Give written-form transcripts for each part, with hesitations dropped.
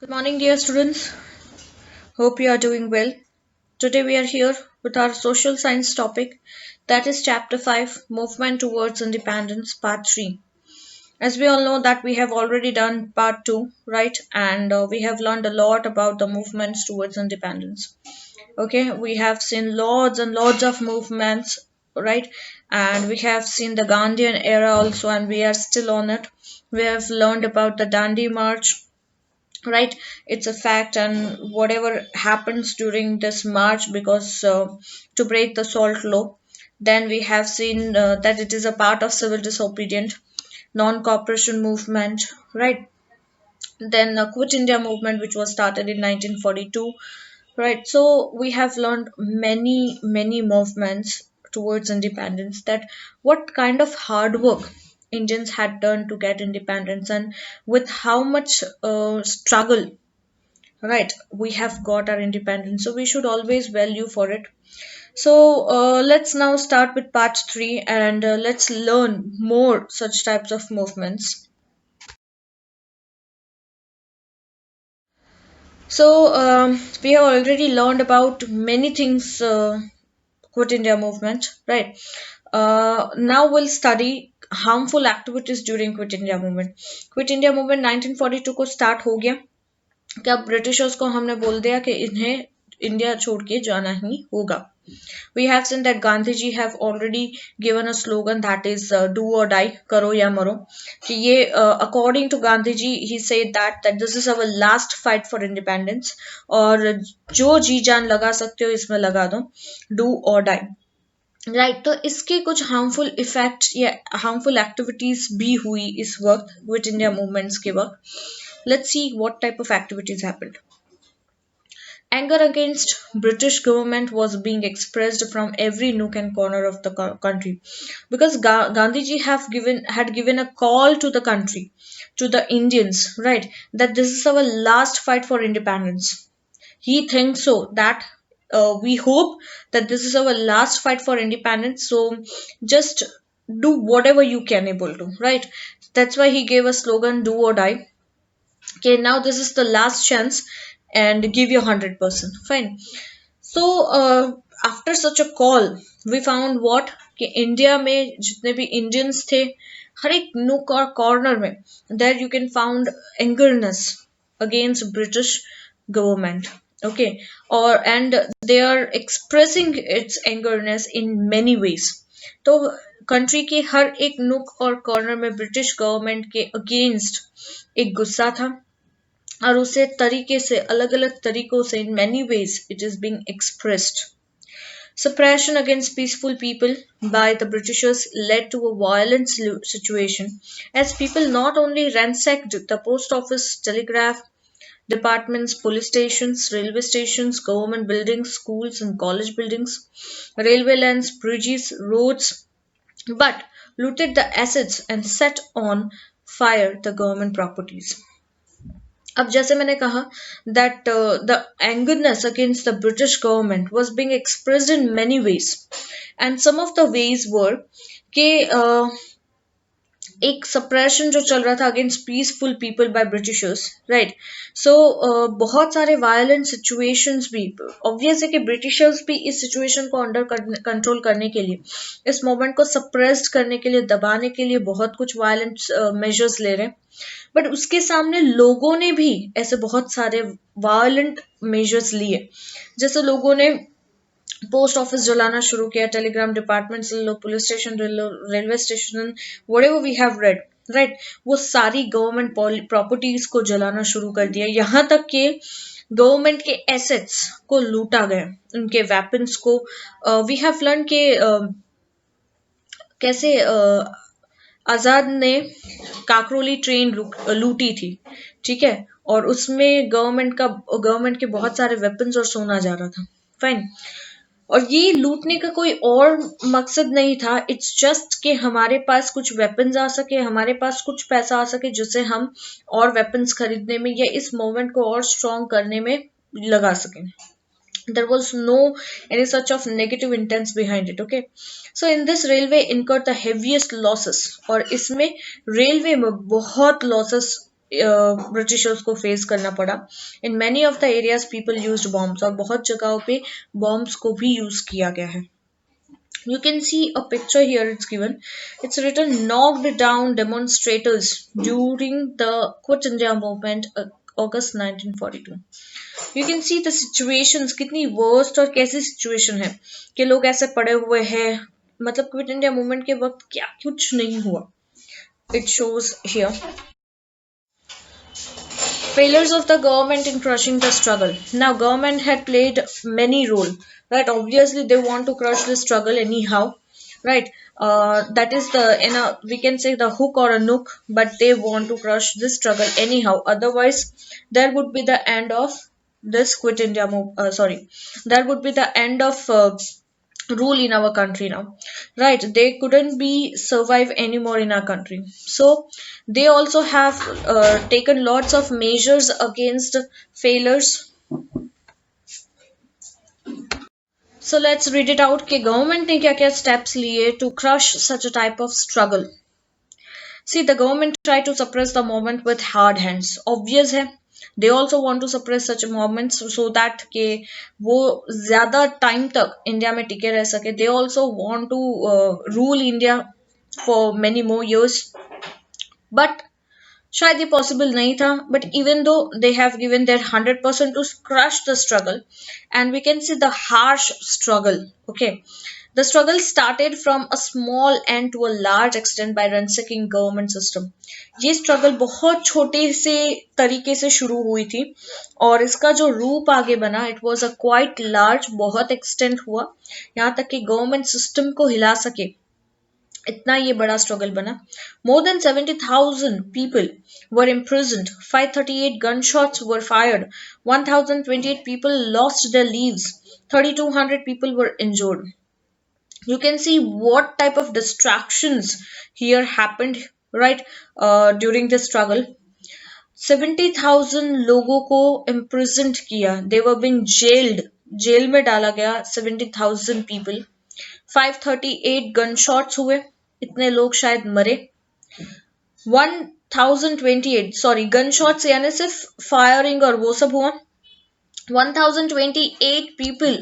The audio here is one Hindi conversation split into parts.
Good morning, dear students. Hope you are doing well. Today we are here with our social science topic, that is chapter 5, Movement Towards Independence, part 3. As we all know that we have already done part 2, right? And we have learned a lot about the movements towards independence. Okay, we have seen lots and lots of movements, right? And we have seen the Gandhian era also, and we are still on it. We have learned about the Dandi March, right? It's a fact, and whatever happens during this march, because to break the salt law, then we have seen that it is a part of civil disobedient non-cooperation movement, right? Then quit India movement, which was started in 1942, right? So we have learned many movements towards independence, that what kind of hard work Indians had done to get independence, and with how much struggle, right, we have got our independence, so we should always value for it. So let's now start with part 3, and let's learn more such types of movements. So we have already learned about many things, quit India movement, right? Now we'll study harmful activities during quit India movement. Quit India movement 1942 को start हो गया, कि अब ब्रिटिशर्स को हमने बोल दिया कि इन्हें इंडिया छोड़ के जाना ही होगा. We have seen that Gandhiji have already given a slogan, that is do or die, करो या मरो. कि ये according to Gandhiji, he said that this is our last fight for independence, और जो जी जान लगा सकते हो इसमें लगा दो, do or die. राइट, तो इसके कुछ हार्मफुल इफेक्ट या हार्मफुल एक्टिविटीज भी हुई इस वक्त विद इंडिया मूवमेंट्स के वक्त. Let's see what type of activities happened. Anger against British government was being expressed from every nook and corner of the country, because Gandhiji had given a call to the country, to the Indians, right, that this is our last fight for independence. He thinks so, that we hope that this is our last fight for independence. So just do whatever you can able to, right? That's why he gave a slogan, do or die. Okay, now this is the last chance, and give your 100%. Fine. So after such a call, we found what, कि इंडिया में जितने भी इंडियंस थे, हर एक नुक और कॉर्नर में, there you can found angerness against British government. Okay, or and they are expressing its angerness in many ways. तो कंट्री के हर एक नुक और कॉर्नर में ब्रिटिश गवर्नमेंट के अगेंस्ट एक गुस्सा था, और उसे तरीके से अलग अलग तरीकों से, in many ways it is being expressed. Suppression against peaceful people by the Britishers led to a violent situation, as people not only ransacked the post office, telegraph departments, police stations, railway stations, government buildings, schools and college buildings, railway lines, bridges, roads, but looted the assets and set on fire the government properties. अब जैसे मैंने कहा that the angerness against the British government was being expressed in many ways, and some of the ways were कि एक सप्रेशन जो चल रहा था against peaceful people by Britishers, right. So बहुत सारे वायलेंट सिचुएशंस भी, ऑब्वियस है कि ब्रिटिशर्स भी इस सिचुएशन को अंडर कंट्रोल करने के लिए, इस मोमेंट को सप्रेस्ड करने के लिए, दबाने के लिए बहुत कुछ वायलेंट मेजर्स ले रहे हैं. बट उसके सामने लोगों ने भी ऐसे बहुत सारे वायलेंट मेजर्स लिए, जैसे लोगों ने पोस्ट ऑफिस जलाना शुरू किया, टेलीग्राम डिपार्टमेंट ले लो, पुलिस स्टेशन ले लो, railway station, whatever we have raid, right, वो सारी गवर्नमेंट प्रॉपर्टीज को जलाना शुरू कर दिया, यहाँ तक कि गवर्नमेंट के एसेट्स को लूटा गया, उनके वेपन्स को. वी हैव लर्न के कैसे आजाद ने काकरोली ट्रेन लूटी थी, ठीक है, और उसमें गवर्नमेंट के बहुत सारे वेपन्स और सोना जा रहा था. फाइन. और ये लूटने का कोई और मकसद नहीं था, इट्स जस्ट कि हमारे पास कुछ वेपन्स आ सके, हमारे पास कुछ पैसा आ सके, जिससे हम और वेपन्स खरीदने में या इस मूवमेंट को और स्ट्रॉन्ग करने में लगा सकें. There was no any such of negative intents behind it. Okay, so in this railway incurred the heaviest losses, और इसमें रेलवे में बहुत losses ब्रिटिशर्स को फेस करना पड़ा. In many of the areas people used bombs, और बहुत जगहों पे बॉम्ब्स को भी यूज किया गया है. You can see a picture here, it's given. It's written knocked down demonstrators during the Quit India movement, August 1942. You can see the situations कितनी worst और कैसी situation है कि लोग ऐसे पड़े हुए हैं. मतलब क्विट इंडिया मूवमेंट के वक्त क्या कुछ नहीं हुआ. It shows here. Failures of the government in crushing the struggle. Now, government had played many role, right? Obviously, they want to crush the struggle anyhow, right? That is the in a we can say the hook or a nook, but they want to crush this struggle anyhow. Otherwise, there would be the end of this quit India move. Sorry, there would be the end of rule in our country now, right? They couldn't be survive anymore in our country, so they also have taken lots of measures against failures. So let's read it out कि government ने क्या क्या steps लिए to crush such a type of struggle. See, the government tried to suppress the movement with hard hands. Obvious है. They also want to suppress such movements so that के वो ज़्यादा time तक इंडिया में टिके रह सके. They also want to rule India for many more years. But शायद ये पॉसिबल नहीं था. But even though they have given their 100% to crush the struggle, and we can see the harsh struggle. Okay, the struggle started from a small end to a large extent by ransacking government system. ये स्ट्रगल बहुत छोटे से तरीके से शुरू हुई थी और इसका जो रूप आगे बना it was a quite large, बहुत एक्सटेंड हुआ यहाँ तक कि गवर्नमेंट सिस्टम को हिला सके. इतना ये बड़ा स्ट्रगल बना. More than 70,000 people were imprisoned, 538 gunshots were fired, 1,028 people lost their lives, 3,200 people were injured. You can see what type of distractions here happened, right? During this struggle, 70,000 लोगों को imprisoned किया. They were being jailed. Jail में डाला गया 70,000 people. 538 गनशॉट्स हुए, इतने लोग शायद मरे. 1028 सॉरी गनशॉट्स यानी सिर्फ फायरिंग और वो सब हुआ. 1028 people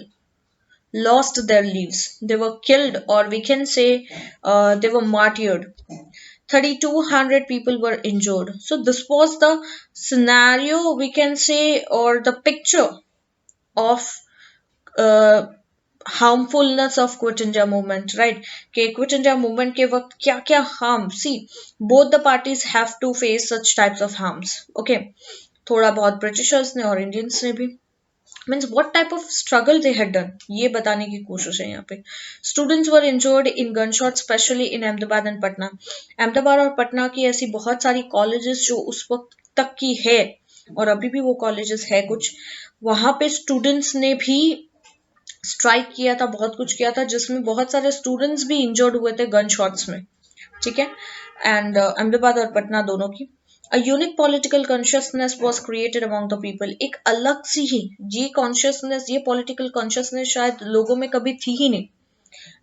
lost their lives. They were killed, or we can say they were martyred. 3,200 people were injured. So this was the scenario, we can say, or the picture of harmfulness of quit india movement, right? कि quit india movement के वक्त क्या क्या harm. See, both the parties have to face such types of harms. Okay, थोड़ा बहुत ब्रिटिशर्स ने और इंडियंस ने भी. Means what type of struggle they had done, ये बताने की कोशिश है यहाँ पे. Students were injured in gun shot specially in Ahmedabad and Patna. Ahmedabad और पटना की ऐसी बहुत सारी कॉलेजेस जो उस वक्त तक की है और अभी भी वो कॉलेजेस है कुछ, वहां पे स्टूडेंट्स ने भी स्ट्राइक किया था, बहुत कुछ किया था, जिसमें बहुत सारे स्टूडेंट्स भी इंजर्ड हुए थे गन शॉट्स में. ठीक है, एंड अहमदाबाद और पटना दोनों की. A unique political consciousness was created among the people. एक अलग सी ही ये कॉन्शियसनेस, ये पॉलिटिकल कॉन्शियसनेस शायद लोगों में कभी थी ही नहीं.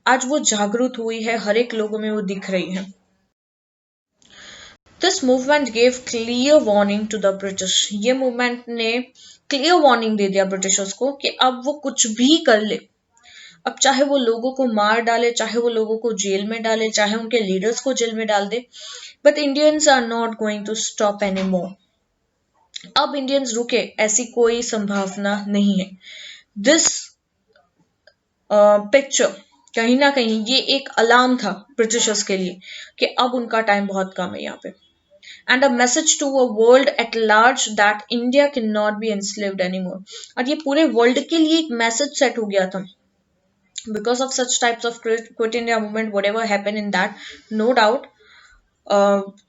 आज वो जागरूक हुई है, हर एक लोगों में वो दिख रही है. This movement gave clear warning to the British. ये मूवमेंट ने क्लियर वार्निंग दे दिया ब्रिटिशर्स को कि अब वो कुछ भी कर ले. अब चाहे वो लोगों को मार डाले, चाहे वो लोगों को जेल में डाले, चाहे उनके लीडर्स को जेल में डाल दे, but Indians are not going to stop any more. अब इंडियंस रुके ऐसी कोई संभावना नहीं है. दिस पिक्चर कहीं ना कहीं ये एक अलार्म था ब्रिटिशर्स के लिए कि अब उनका टाइम बहुत कम है यहाँ पे. And a message to a world at large that India can not be enslaved anymore. और ये पूरे वर्ल्ड के लिए एक मैसेज सेट हो गया था because of such types of quit India movement, whatever happened in that, no doubt.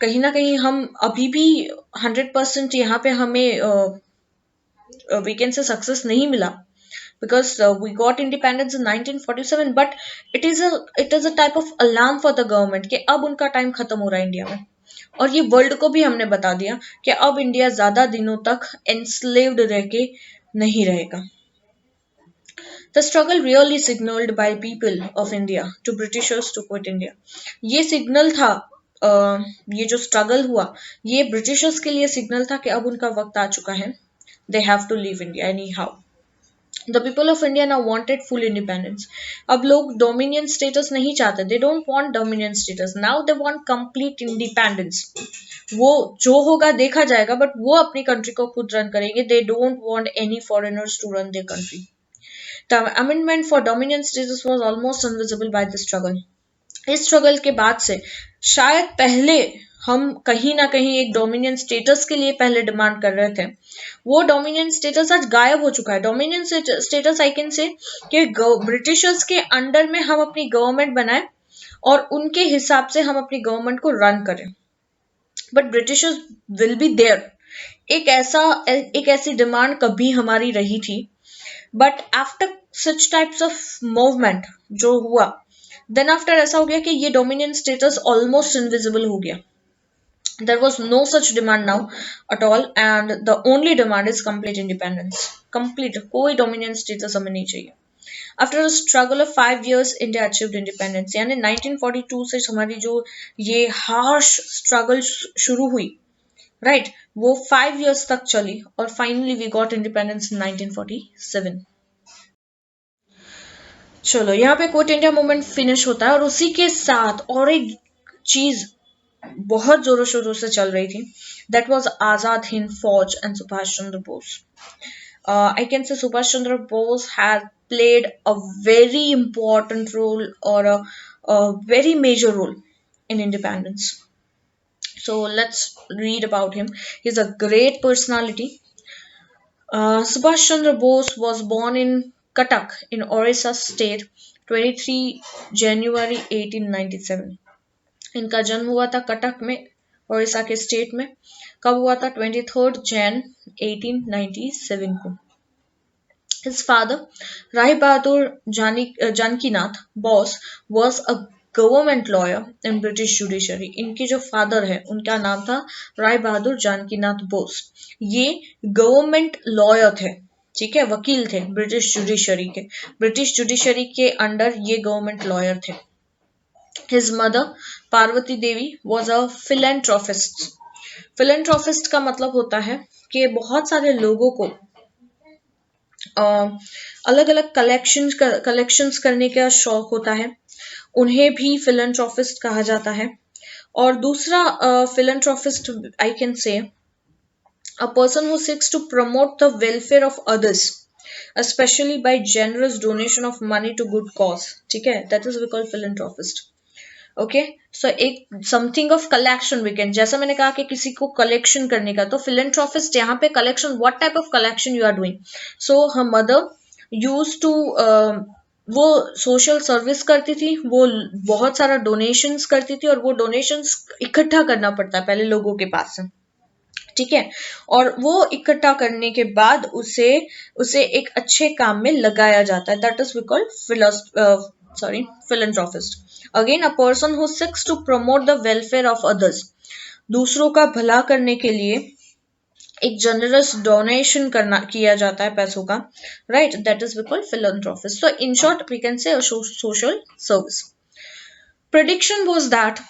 कहीं ना कहीं हम अभी भी 100% यहाँ पे हमें we can say सक्सेस नहीं मिला because we got independence in 1947, but it is a type of alarm for the government कि अब उनका टाइम खत्म हो रहा है इंडिया में. और ये वर्ल्ड को भी हमने बता दिया कि अब इंडिया ज्यादा दिनों तक एनस्लेव्ड रह के नहीं रहेगा. The struggle really signaled by people of India to Britishers to quit India. ये सिग्नल था ये जो स्ट्रगल हुआ, ये ब्रिटिशर्स के लिए सिग्नल था कि अब उनका वक्त आ चुका है, they have to leave India anyhow. The people of India now wanted full independence. अब लोग डोमिनियन स्टेटस नहीं चाहते, they don't want dominion status, now they want complete independence. वो जो होगा देखा जाएगा, बट वो अपनी कंट्री को खुद रन करेंगे, they don't want any foreigners to run their country. The amendment for dominion status was almost invisible by the struggle. इस स्ट्रगल के बाद से शायद पहले हम कहीं ना कहीं एक डोमिनियन स्टेटस के लिए पहले डिमांड कर रहे थे, वो डोमिनियन स्टेटस आज गायब हो चुका है। Dominion status I can say कि ब्रिटिशर्स के अंडर में हम अपनी गवर्नमेंट बनाए और उनके हिसाब से हम अपनी गवर्नमेंट को रन करें, but Britishers will be there. एक ऐसी डिमांड कभी हमारी रही थी, but after such types of movement जो हुआ, देन आफ्टर ऐसा हो गया कि ये डोमिनियन स्टेटस ऑलमोस्ट इनविजिबल हो गया। There was no such demand now at all, and the only demand is complete independence. Complete, कोई dominant status हमें नहीं चाहिए। After a struggle of 5 years, India achieved independence. यानी 1942 से हमारी जो ये harsh struggle शुरू हुई, right? वो 5 years तक चली और finally we got independence in 1947. चलो यहाँ पे क्विट इंडिया मूवमेंट फिनिश होता है, और उसी के साथ और एक चीज बहुत जोरों शोरों से चल रही थी, दैट वाज आजाद हिंद फौज and Subhash Chandra Bose. I can say Subhash Chandra Bose has played a very important role or a very major role in independence. So let's read about him. He's a great personality. Subhash Chandra Bose was born in Cuttack in Orissa state 23 January 1897. इनका जन्म हुआ था कटक में, ओडिशा के स्टेट में। कब हुआ था? 23 January 1897 को। His father, Rai Bahadur Janakinath Bose, was a government lawyer in British judiciary. इनके जो फादर है उनका नाम था राय बहादुर जानकीनाथ बोस। ये गवर्नमेंट लॉयर थे, ठीक है, वकील थे ब्रिटिश जुडिशरी के। ब्रिटिश जुडिशरी के अंडर ये गवर्नमेंट लॉयर थे। His mother, Parvati Devi, was a philanthropist. Philanthropist का मतलब होता है कि बहुत सारे लोगों को अलग अलग कलेक्शंस करने का शौक होता है, उन्हें भी philanthropist कहा जाता है। और दूसरा philanthropist I can say a person who seeks to promote the welfare of others, especially by generous donation of money to good cause, ठीक है, that is we call philanthropist. Okay, so एक something of collection we can, जैसा मैंने कहा कि किसी को कलेक्शन करने का, तो फिलेंथ्रोपिस्ट यहाँ पे collection, what type of collection you are doing. So her mother use to, वो सोशल सर्विस करती थी, वो बहुत सारा डोनेशंस करती थी, और वो डोनेशंस इकट्ठा करना पड़ता है पहले लोगों के पास से, ठीक है, और वो इकट्ठा करने के बाद उसे उसे एक अच्छे काम में लगाया जाता है, that is we call philanthropist. Again, a person who seeks to promote the welfare of others. दूसरों का भला करने के लिए एक जनरस डोनेशन करना किया जाता है पैसों का, right, that is we call philanthropist. So in short we can say a social service. Prediction was that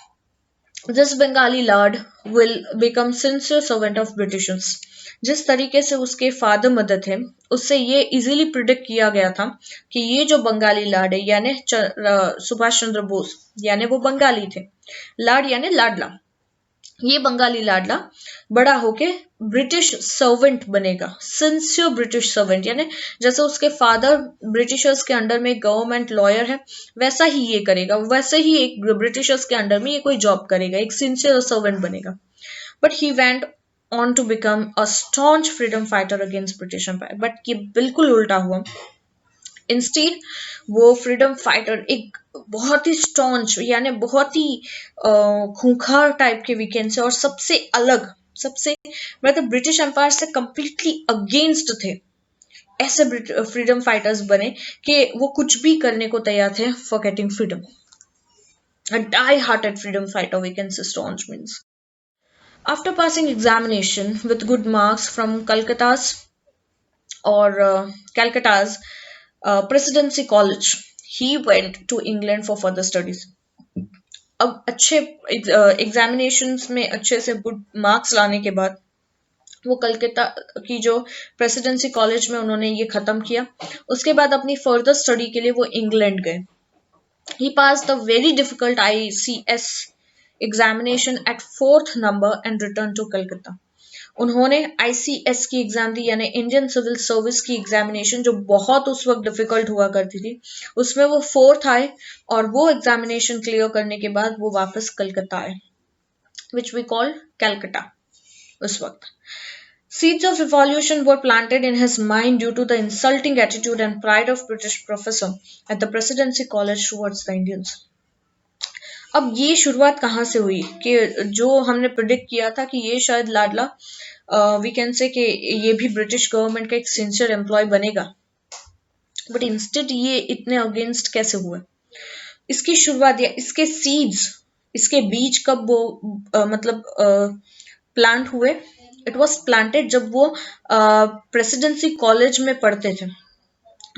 this Bengali lad will become sincere servant of Britishers. जिस तरीके से उसके फादर मदर थे, उससे ये इजीली प्रिडिक्ट किया गया था कि ये जो बंगाली लाड है, यानी सुभाष चंद्र बोस, यानी वो बंगाली थे, लाड यानी लाडला, ये बंगाली लाडला बड़ा होके ब्रिटिश सर्वेंट बनेगा, सिंसियर ब्रिटिश सर्वेंट, यानी जैसे उसके फादर ब्रिटिशर्स के अंडर में गवर्नमेंट लॉयर है, वैसा ही ये करेगा, वैसे ही एक ब्रिटिशर्स के अंडर में ये कोई जॉब करेगा, एक सिंसियर सर्वेंट बनेगा। But he went on to become a staunch freedom fighter against British Empire. But ये बिल्कुल उल्टा हुआ। इंस्टेड वो फ्रीडम फाइटर एक बहुत ही स्टॉन्च, यानी बहुत ही खूंखार टाइप के वीकेंड से, और सबसे अलग, सबसे मतलब ब्रिटिश एम्पायर से कंप्लीटली अगेंस्ट थे, ऐसे फ्रीडम फाइटर्स बने कि वो कुछ भी करने को तैयार थे for getting freedom. A die-hearted freedom fighter, we can say staunch means. After passing examination with good marks from Calcutta's Presidency College, he went to England for further studies. अब अच्छे एग्जामिनेशंस में अच्छे से गुड मार्क्स लाने के बाद वो कलकत्ता की जो प्रेसिडेंसी कॉलेज में उन्होंने ये खत्म किया। उसके बाद अपनी फर्दर स्टडी के लिए वो इंग्लैंड गए। He pass the very difficult ICS examination at fourth number and return to Calcutta. उन्होंने ICS की एग्जाम दी, यानी इंडियन सिविल सर्विस की एग्जामिनेशन, जो बहुत उस वक्त डिफिकल्ट हुआ करती थी, उसमें वो फोर्थ आए और वो एग्जामिनेशन क्लियर करने के बाद वो वापस कलकत्ता आए, विच वी कॉल कैलकटा उस वक्त। Seeds of revolution were planted in his mind due to the insulting attitude and pride of British professor at the Presidency College towards the Indians. अब ये शुरुआत कहाँ से हुई कि जो हमने प्रिडिक्ट किया था कि ये शायद लाडला वी कैन से कि ये भी ब्रिटिश गवर्नमेंट का एक सिंसियर एम्प्लॉय बनेगा, बट इंस्टेड ये इतने अगेंस्ट कैसे हुए? इसकी शुरुआत या इसके सीड्स, इसके बीज कब वो मतलब प्लांट हुए? इट वॉज प्लांटेड जब वो प्रेसिडेंसी कॉलेज में पढ़ते थे।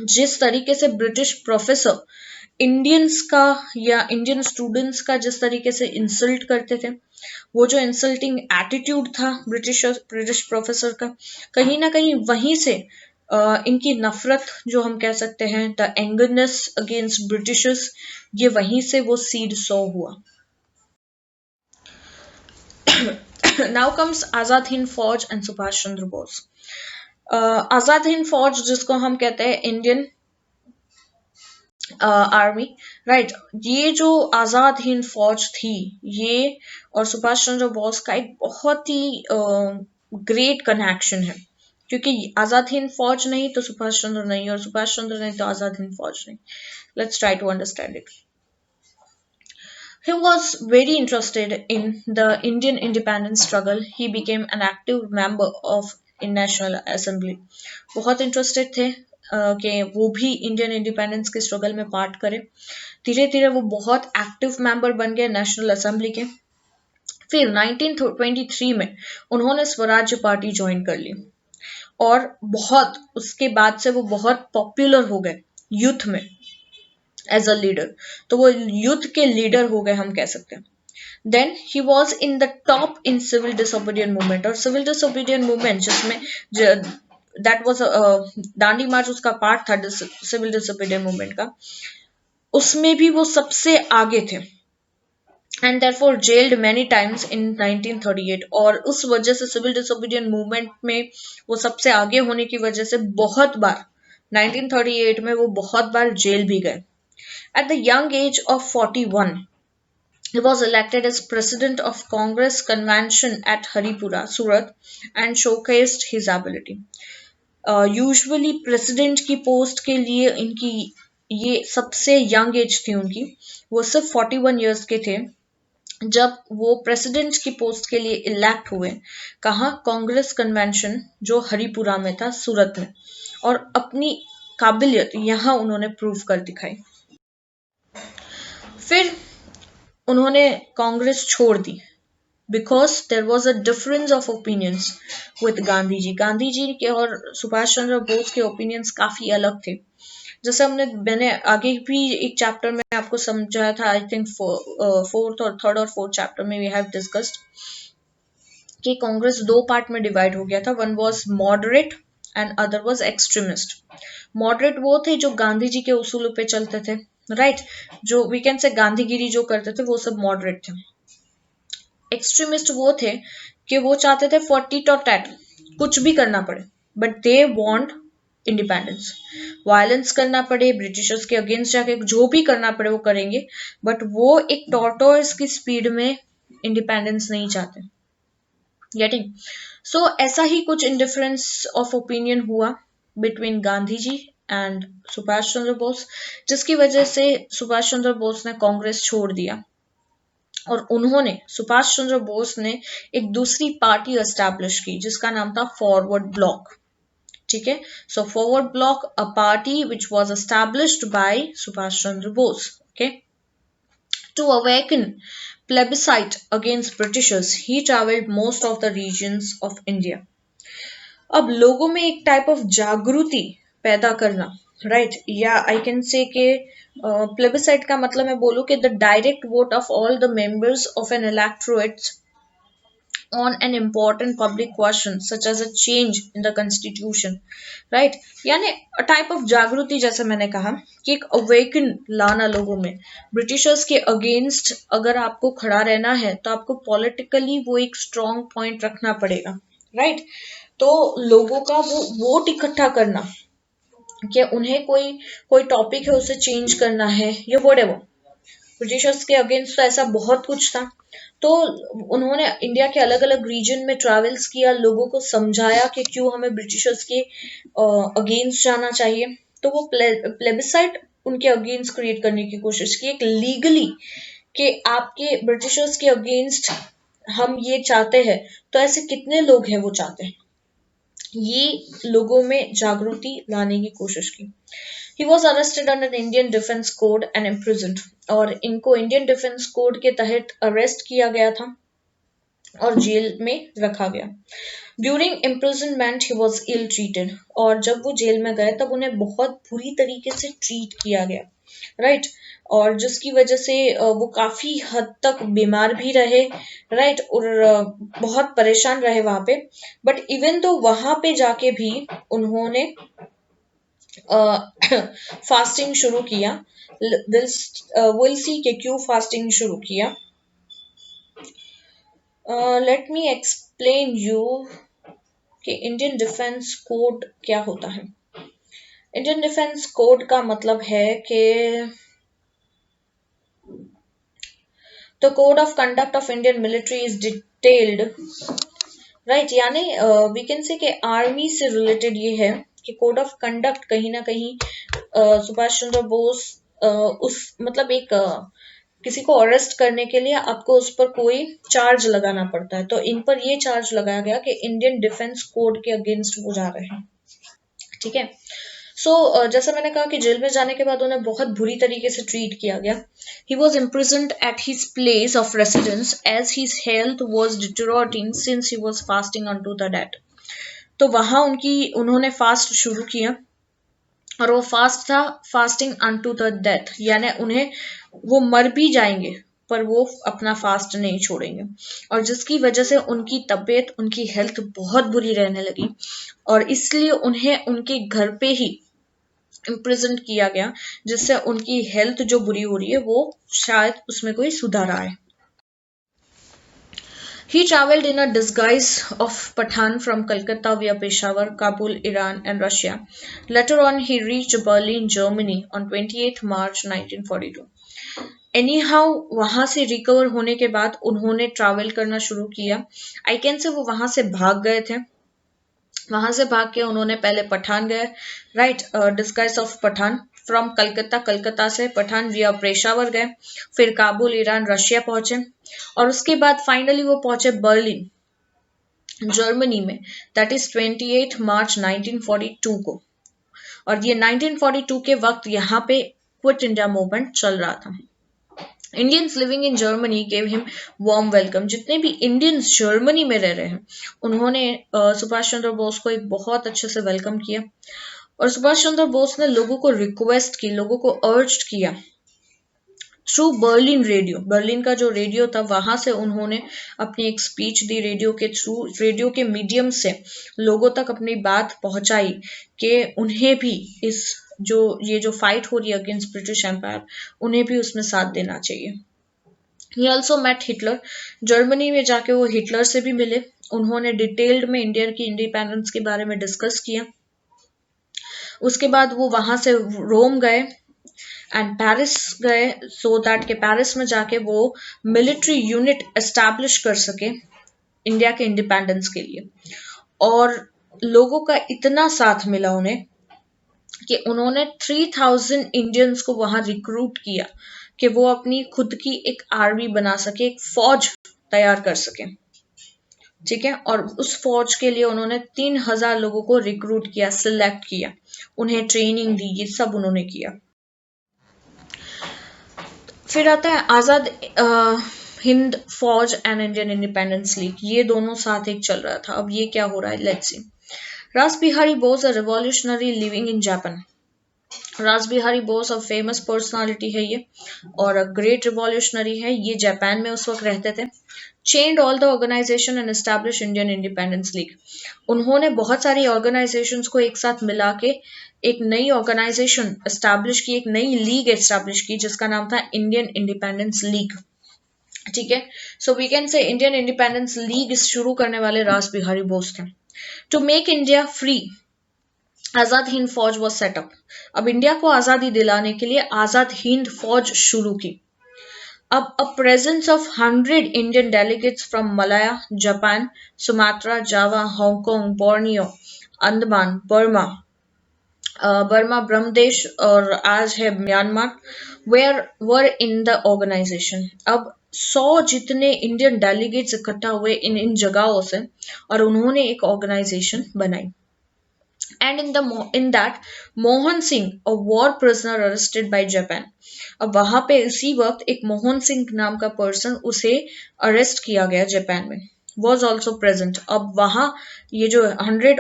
जिस तरीके से ब्रिटिश प्रोफेसर इंडियंस का या इंडियन स्टूडेंट्स का जिस तरीके से इंसल्ट करते थे, वो जो इंसल्टिंग एटीट्यूड था ब्रिटिश प्रोफेसर का, कहीं ना कहीं वहीं से इनकी नफरत, जो हम कह सकते हैं द एंगरनेस अगेंस्ट ब्रिटिशर्स, ये वहीं से वो सीड सो हुआ। नाउ कम्स आजाद हिंद फौज एंड सुभाष चंद्र बोस। आजाद हिंद फौज, जिसको हम कहते हैं इंडियन आर्मी, राइट, ये जो आजाद हिंद फौज थी, ये और सुभाष चंद्र बोस का एक बहुत ही ग्रेट कनेक्शन है, क्योंकि आजाद हिंद फौज नहीं तो सुभाष चंद्र नहीं, और सुभाष चंद्र नहीं तो आजाद हिंद फौज नहीं। Let's try to understand it. He was very interested in the Indian independence struggle. He became an active member of National Assembly. बहुत इंटरेस्टेड थे कि वो भी इंडियन इंडिपेंडेंस के स्ट्रगल में पार्ट करें। धीरे धीरे वो बहुत एक्टिव मेंबर बन गए नेशनल असेंबली के। फिर 1923 में उन्होंने स्वराज्य पार्टी ज्वाइन कर ली और बहुत उसके बाद से वो बहुत पॉपुलर हो गए यूथ में एज अ लीडर। तो वो यूथ के लीडर हो गए, हम कह सकते हैं। Then he was in the top in civil disobedient movement, और सिविल डिसोबीडियंट मूवमेंट जिसमें दैट वाज दांडी मार्च उसका पार्ट था सिविल डिसोबीडियंट मूवमेंट का, उसमें भी वो सबसे आगे थे and therefore gelled many times in 1938। और उस वजह से सिविल डिसोबीडियंट मूवमेंट में वो सबसे आगे होने की वजह से बहुत बार 1938 में वो बहुत बार जेल भी गए। At the young age of 41, he was elected as president of Congress convention at Haripura, Surat, and showcased his ability. Usually president की पोस्ट के लिए इनकी ये सबसे यंग एज थी उनकी, वो सिर्फ 41 years के थे जब वो प्रेसिडेंट की पोस्ट के लिए इलेक्ट हुए। कहा? कांग्रेस कन्वेंशन जो हरिपुरा में था, सूरत में, और अपनी काबिलियत यहाँ उन्होंने प्रूव कर दिखाई। फिर उन्होंने कांग्रेस छोड़ दी because there was a difference of opinions with Gandhi ji. Gandhi ji के और सुभाष चंद्र बोस के ओपिनियंस काफी अलग थे। जैसे मैंने आगे भी एक चैप्टर में आपको समझाया था, आई थिंक फोर्थ और थर्ड और फोर्थ चैप्टर में वी हैव डिस्कस्ड कि कांग्रेस दो पार्ट में डिवाइड हो गया था। One was moderate and other was extremist. Moderate वो थे जो गांधी जी के उसूलों पे चलते थे, राइट, जो वीकेंड से गांधीगिरी जो करते थे वो सब मॉडरेट थे। एक्सट्रीमिस्ट वो थे कि वो चाहते थे 40 और टैट, कुछ भी करना पड़े, but they want independence. Violence करना पड़े, ब्रिटिशर्स के अगेंस्ट जाके जो भी करना पड़े वो करेंगे, बट वो एक टॉर्टोइस की स्पीड में इंडिपेंडेंस नहीं चाहते। गेटिंग? सो ऐसा ही कुछ इंडिफरेंस ऑफ ओपिनियन हुआ बिटवीन गांधी जी एंड सुभाष चंद्र बोस, जिसकी वजह से सुभाष चंद्र बोस ने कांग्रेस छोड़ दिया और उन्होंने, सुभाष चंद्र बोस ने, एक दूसरी पार्टी एस्टैब्लिश की जिसका नाम था फॉरवर्ड ब्लॉक। ठीक है, so forward bloc, a party which was established by Subhash Chandra Bose, okay, to awaken plebiscite against Britishers. He traveled most of the regions of India. अब लोगों में एक टाइप ऑफ जागृति पैदा करना, राइट, या आई कैन से के प्लेबिसाइट का मतलब मैं बोलूँ कि the direct vote of all the members of an electorate on an important public question such as a change in the constitution, right, यानी a type of जागृति, जैसे मैंने कहा कि एक awaken लाना लोगों में। ब्रिटिशर्स के अगेंस्ट अगर आपको खड़ा रहना है तो आपको पॉलिटिकली वो एक स्ट्रॉन्ग पॉइंट रखना पड़ेगा, राइट। तो लोगों का वो वोट इकट्ठा करना कि उन्हें कोई कोई टॉपिक है उसे चेंज करना है या व्हाटएवर। ब्रिटिशर्स के अगेंस्ट तो ऐसा बहुत कुछ था। तो उन्होंने इंडिया के अलग अलग रीजन में ट्रैवल्स किया, लोगों को समझाया कि क्यों हमें ब्रिटिशर्स के अगेंस्ट जाना चाहिए। तो वो प्लेबिसाइट उनके अगेंस्ट क्रिएट करने की कोशिश की, एक लीगली कि आपके ब्रिटिशर्स के अगेंस्ट हम ये चाहते हैं, तो ऐसे कितने लोग हैं वो चाहते हैं, ये लोगों में जागृति लाने की कोशिश की। He was arrested under the Indian Defence Code and imprisoned, और इनको इंडियन डिफेंस कोड के तहत अरेस्ट किया गया था और जेल में रखा गया। During imprisonment he was ill treated, और जब वो जेल में गए तब उन्हें बहुत बुरी तरीके से ट्रीट किया गया, राइट। और जिसकी वजह से वो काफी हद तक बीमार भी रहे, राइट, और बहुत परेशान रहे वहां पे। बट इवन तो वहां पे जाके भी उन्होंने फास्टिंग शुरू किया। विल सी के क्यों फास्टिंग शुरू किया। लेट मी एक्सप्लेन यू कि इंडियन डिफेंस कोड क्या होता है। इंडियन डिफेंस कोड का मतलब है कि the code of conduct of Indian military is detailed, right, यानी वी कैन से कि आर्मी से रिलेटेड ये है कि कोड ऑफ कंडक्ट कहीं ना कहीं सुभाष चंद्र बोस उस मतलब एक किसी को अरेस्ट करने के लिए आपको उस पर कोई चार्ज लगाना पड़ता है, तो इन पर ये चार्ज लगाया गया कि इंडियन डिफेंस कोड के अगेंस्ट वो जा रहे हैं, ठीक है। सो जैसा मैंने कहा कि जेल में जाने के बाद उन्हें बहुत बुरी तरीके से ट्रीट किया गया। He was imprisoned at his place of residence as his health was deteriorating since he was fasting on to the death. तो वहां उन्होंने फास्ट शुरू किया, और वो फास्ट था fasting unto the death, यानी उन्हें वो मर भी जाएंगे पर वो अपना फास्ट नहीं छोड़ेंगे, और जिसकी वजह से उनकी तबीयत उनकी हेल्थ बहुत बुरी रहने लगी, और इसलिए उन्हें उनके घर पे ही इम्प्रिजन किया गया, जिससे उनकी हेल्थ जो बुरी हो रही है वो शायद उसमें कोई सुधार आए। He travelled in a disguise of Pathan from Calcutta via Peshawar, Kabul, Iran, and Russia. Later on, he reached Berlin, Germany on 28 March 1942. Anyhow, वहां से रिकवर होने के बाद उन्होंने ट्रैवल करना शुरू किया। आई कैन से वो वहां से भाग गए थे। वहां से भाग के उन्होंने पहले पठान गए, right, disguise of Pathan from Calcutta, Calcutta से पठान विया पेशावर गए, फिर काबुल, ईरान, रशिया पहुंचे, और उसके बाद फाइनली वो पहुंचे बर्लिन, जर्मनी में, दैट इज 28 मार्च 1942 को। और ये 1942 के वक्त यहाँ पे क्विट इंडिया मूवमेंट चल रहा था। Indians living in Germany gave him warm welcome. जितने भी इंडियंस जर्मनी में रह रहे हैं उन्होंने सुभाष चंद्र बोस को एक बहुत अच्छे से वेलकम किया, और सुभाष चंद्र बोस ने लोगों को रिक्वेस्ट की, लोगों को अर्ज किया थ्रू बर्लिन रेडियो। बर्लिन का जो रेडियो था वहां से उन्होंने अपनी एक स्पीच दी, रेडियो के थ्रू, रेडियो के मीडियम से लोगों तक अपनी बात पहुंचाई कि उन्हें भी इस ये जो फाइट हो रही है अगेंस्ट ब्रिटिश एम्पायर, उन्हें भी उसमें साथ देना चाहिए। He also met Hitler. Germany में जाके वो हिटलर से भी मिले, उन्होंने डिटेल्ड में इंडिया की इंडिपेंडेंस के बारे में डिस्कस किया। उसके बाद वो वहां से रोम गए एंड पेरिस गए, सो दैट के पेरिस में जाके वो मिलिट्री यूनिट एस्टैब्लिश कर सके इंडिया के इंडिपेंडेंस के लिए। और लोगों का इतना साथ मिला उन्हें कि उन्होंने 3000 इंडियंस को वहां रिक्रूट किया कि वो अपनी खुद की एक आर्मी बना सके, एक फौज तैयार कर सके, ठीक है। और उस फौज के लिए उन्होंने 3000 लोगों को रिक्रूट किया, सिलेक्ट किया, उन्हें ट्रेनिंग दी, ये सब उन्होंने किया। फिर आता है आजाद हिंद फौज एंड इंडियन इंडिपेंडेंस लीग, ये दोनों साथ एक चल रहा था। अब ये क्या हो रहा है, let's see. Ras Bihari Bose, a revolutionary living in Japan. रास बिहारी बोस अब फेमस पर्सनालिटी है ये, और अ ग्रेट रिवॉल्यूशनरी है ये, जापान में उस वक्त रहते थे. Changed all the organisation and establish Indian independence League. उन्होंने बहुत सारी ऑर्गेनाइजेशंस को एक साथ मिला के एक नई ऑर्गेनाइजेशन एस्टैब्लिश की, एक नई लीग एस्टैब्लिश की जिसका नाम था इंडियन इंडिपेंडेंस लीग. ठीक है, so we can say Indian independence league शुरू करने वाले रास बिहारी बोस थे. To make India free, Azad Hind Fauj was setup. अब इंडिया को आजादी दिलाने के लिए आजाद हिंद फौज शुरू की. अब a presence of 100 Indian delegates from Malaya, Japan, Sumatra, Java, Hong Kong, Borneo, Andaman, Burma Brahmadesh और आज है Myanmar, where were in the organisation. अब 100 जितने इंडियन डेलीगेट्स इकट्ठा हुए इन इन जगहों से और उन्होंने एक ऑर्गेनाइजेशन बनाई. And in that Mohan Singh, a war prisoner arrested by Japan. अब वहां पे इसी वक्त एक मोहन सिंह नाम का पर्सन, उसे अरेस्ट किया गया जापान में, was also present. अब वहां ये जो 100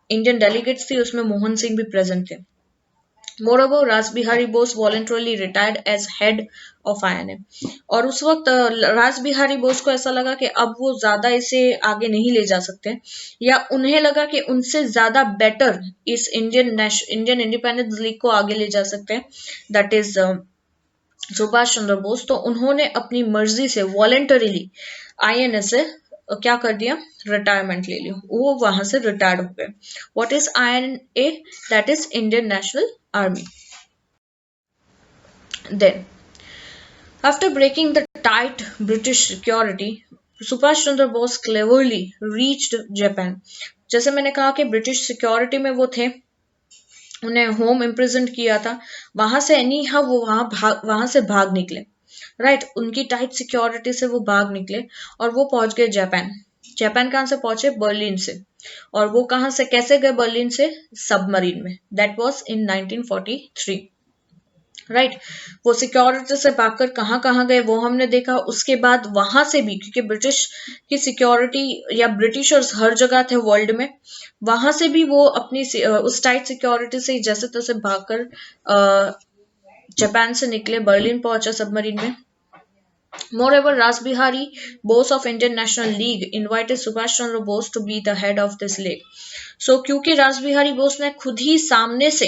इंडियन डेलीगेट्स थी उसमें मोहन सिंह भी प्रेजेंट थे. Moreover, रास Bihari Bose voluntarily retired as head of INA. और उस वक्त रास बिहारी बोस को ऐसा लगा कि अब वो ज्यादा इसे आगे नहीं ले जा सकते, या उन्हें लगा कि उनसे ज्यादा बेटर इस इंडियन इंडिपेंडेंस लीग को आगे ले जा सकते हैं, दैट इज सुभाष चंद्र बोस. तो उन्होंने अपनी मर्जी से वॉलेंटरीली आईएनए से क्या कर दिया, रिटायरमेंट ले ली. वो वहां से रिटायर्ड हो गए. What is INA? That is Indian national army. Then after breaking the tight British security, Subhash Chandra Bose cleverly reached Japan. जैसे मैंने कहा कि ब्रिटिश सिक्योरिटी में वो थे, उन्हें होम इम्प्रिजन किया था, वहां से एनी हाउ वो वहां से भाग निकले. राइट, उनकी टाइट सिक्योरिटी से वो भाग निकले और वो पहुंच गए जापान. जापान कहाँ से पहुंचे? बर्लिन से. और वो कहाँ से कैसे गए बर्लिन से? सबमरीन में. That was in 1943. राइट, वो सिक्योरिटी से भागकर कहाँ कहाँ गए वो हमने देखा. उसके बाद वहां से भी, क्योंकि ब्रिटिश की सिक्योरिटी या ब्रिटिशर्स हर जगह थे वर्ल्ड में, वहां से भी वो अपनी उस टाइट सिक्योरिटी से जैसे तैसे भागकर जापान से निकले, बर्लिन पहुंचा सबमरीन में. Moreover, Ras Bihari Bose of Indian National League invited Subhash Chandra Bose to be the head of this league. So, क्योंकि रास बिहारी बोस ने खुद ही सामने से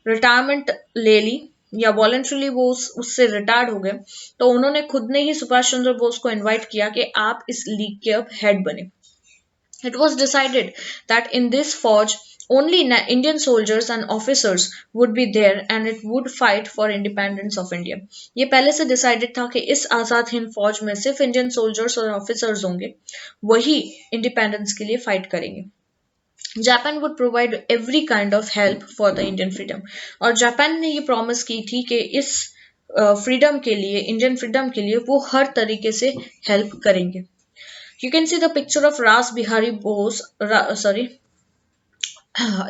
रिटायरमेंट ले ली या वॉलेंटरीली वो उससे रिटायर्ड हो गए, तो उन्होंने खुद ने ही सुभाष चंद्र बोस को इनवाइट किया कि आप इस लीग के अब हेड बने. It was decided that in this forge only Indian soldiers and officers would be there and it would fight for independence of India. ये पहले से decided था कि इस आजाद हिंद फौज में सिर्फ इंडियन सोल्जर्स और ऑफिसर्स होंगे, वही इंडिपेंडेंस के लिए फाइट करेंगे. Japan would provide every kind of help for the Indian freedom. और जापान ने ये प्रॉमिस की थी कि इस फ्रीडम के लिए, इंडियन फ्रीडम के लिए वो हर तरीके से हेल्प करेंगे. You can see the picture of Ras Bihari Bose,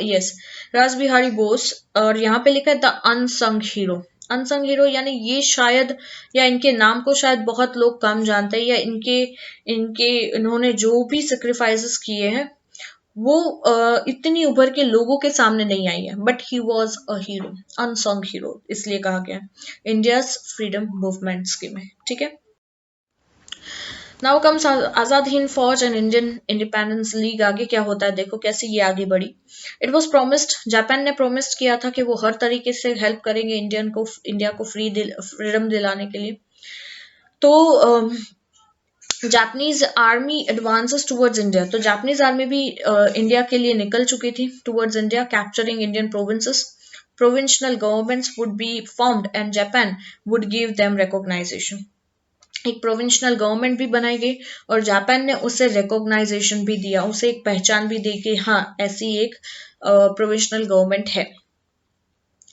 yes, Ras Bihari Bose, और यहाँ पे लिखा है the unsung hero. Unsung hero यानी ये शायद, या इनके नाम को शायद बहुत लोग कम जानते हैं, या इनके इनके इन्होंने जो भी सेक्रीफाइसेस किए हैं वो इतनी उभर के लोगों के सामने नहीं आई है, but he was a hero, unsung hero इसलिए कहा गया इंडियाज फ्रीडम मूवमेंट्स के में. ठीक है, नाउ कम्स आजाद हिंद फौज एंड इंडियन इंडिपेंडेंस लीग. आगे क्या होता है देखो कैसे ये आगे बढ़ी. इट वॉज प्रोमिस्ड, जापान ने प्रोमिस्ड किया था कि वो हर तरीके से हेल्प करेंगे इंडिया को फ्रीडम दिलाने के लिए. तो Japanese army advances towards India, तो जापानीज आर्मी भी इंडिया के लिए निकल चुकी थी towards India, capturing Indian provinces. Provincial governments would be formed and Japan would give them recognisation. एक प्रोविंशनल गवर्नमेंट भी बनाई गई और जापान ने उसे रिकॉग्नाइजेशन भी दिया, उसे एक पहचान भी दी कि हाँ ऐसी एक प्रोविंशनल गवर्नमेंट है.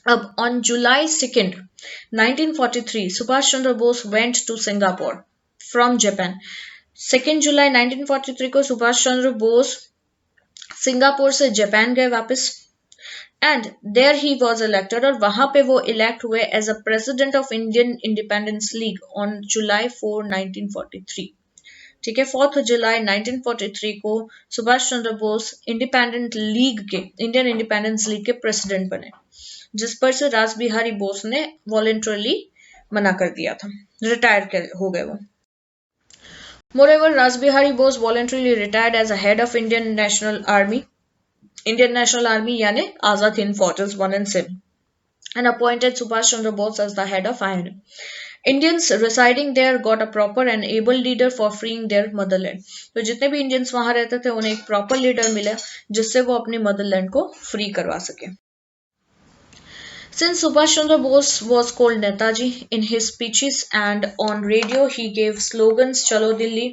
अब on July 2nd 1943 Subhash Chandra Bose went to Singapore from Japan. 2 जुलाई 1943 को सुभाष चंद्र बोस सिंगापुर से जापान गए वापस, and there he was elected, और वहां पे वो इलेक्ट हुए as a president of Indian independence league on July 4 1943. ठीक है। 4 जुलाई 1943 को Subhash Chandra Bose Indian independence league के प्रेसिडेंट बने, जिस पर से रास बिहारी बोस ने वॉलेंटरली मना कर दिया था, रिटायर हो गए वो। Moreover, Ras Bihari Bose voluntarily retired as a head of Indian National Army, यानी Azad Hind Forces 1 and 7, and appointed Subhash Chandra Bose as the head of INA. Indians residing there got a proper and able leader for freeing their motherland. तो जितने भी इंडियंस वहां रहते थे उन्हें एक प्रॉपर लीडर मिला जिससे वो अपने मदरलैंड को फ्री करवा सके. Since Subhash Chandra Bose was called Netaji, in his speeches and on radio he gave slogans Chalo Delhi,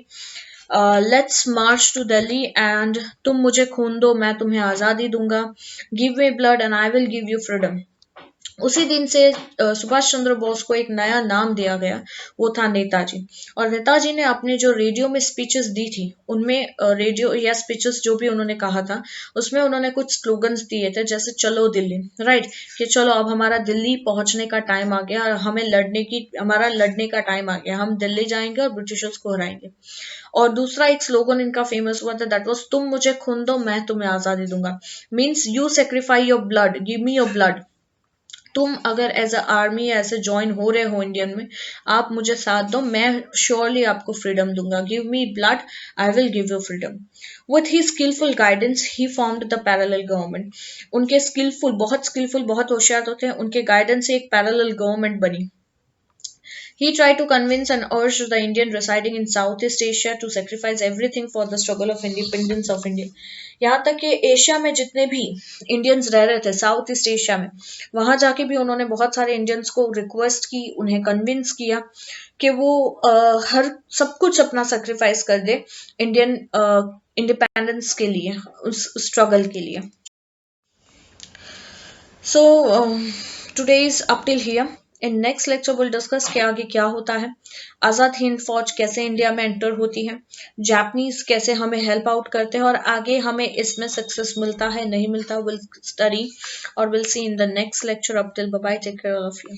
let's march to Delhi, and तुम मुझे खून दो मैं तुम्हें आज़ादी दूंगा, give me blood and I will give you freedom. उसी दिन से सुभाष चंद्र बोस को एक नया नाम दिया गया, वो था नेताजी. और नेताजी ने अपने जो रेडियो में स्पीचेस दी थी उनमें रेडियो या स्पीचेस जो भी उन्होंने कहा था उसमें उन्होंने कुछ स्लोगन्स दिए थे, जैसे चलो दिल्ली, राइट, कि चलो अब हमारा दिल्ली पहुंचने का टाइम आ गया और हमें लड़ने का टाइम आ गया, हम दिल्ली जाएंगे और ब्रिटिशर्स को हराएंगे. और दूसरा एक स्लोगन इनका फेमस हुआ था, दैट वाज तुम मुझे खून दो मैं तुम्हें आजादी दूंगा. Means you sacrifice your blood, give me your blood. तुम अगर एज अ आर्मी ऐसे ज्वाइन हो रहे हो इंडियन में, आप मुझे साथ दो, मैं श्योरली आपको फ्रीडम दूंगा. Give me blood, I will give you freedom. With he skilful guidance he formed the parallel government. उनके स्किलफुल बहुत होशियार तो थे, उनके गाइडेंस से एक पैरेलल गवर्नमेंट बनी. He tried to convince and urge the Indian residing in Southeast Asia to sacrifice everything for the struggle of independence of India. यहाँ तक कि एशिया में जितने भी इंडियंस रह रहे थे साउथ ईस्ट एशिया में, वहां जाके भी उन्होंने बहुत सारे इंडियंस को रिक्वेस्ट की, उन्हें कन्विंस किया कि वो हर सब कुछ अपना सेक्रीफाइस कर दे इंडियन इंडिपेंडेंस के लिए, उस स्ट्रगल के लिए. So today is up till here. In next lecture will discuss कि आगे क्या होता है, आजाद हिंद फौज कैसे इंडिया में एंटर होती है, जापानीज कैसे हमें हेल्प आउट करते हैं और आगे हमें इसमें सक्सेस मिलता है नहीं मिलता, विल स्टडी और will see in the next lecture. Up till bye bye, take care all of you.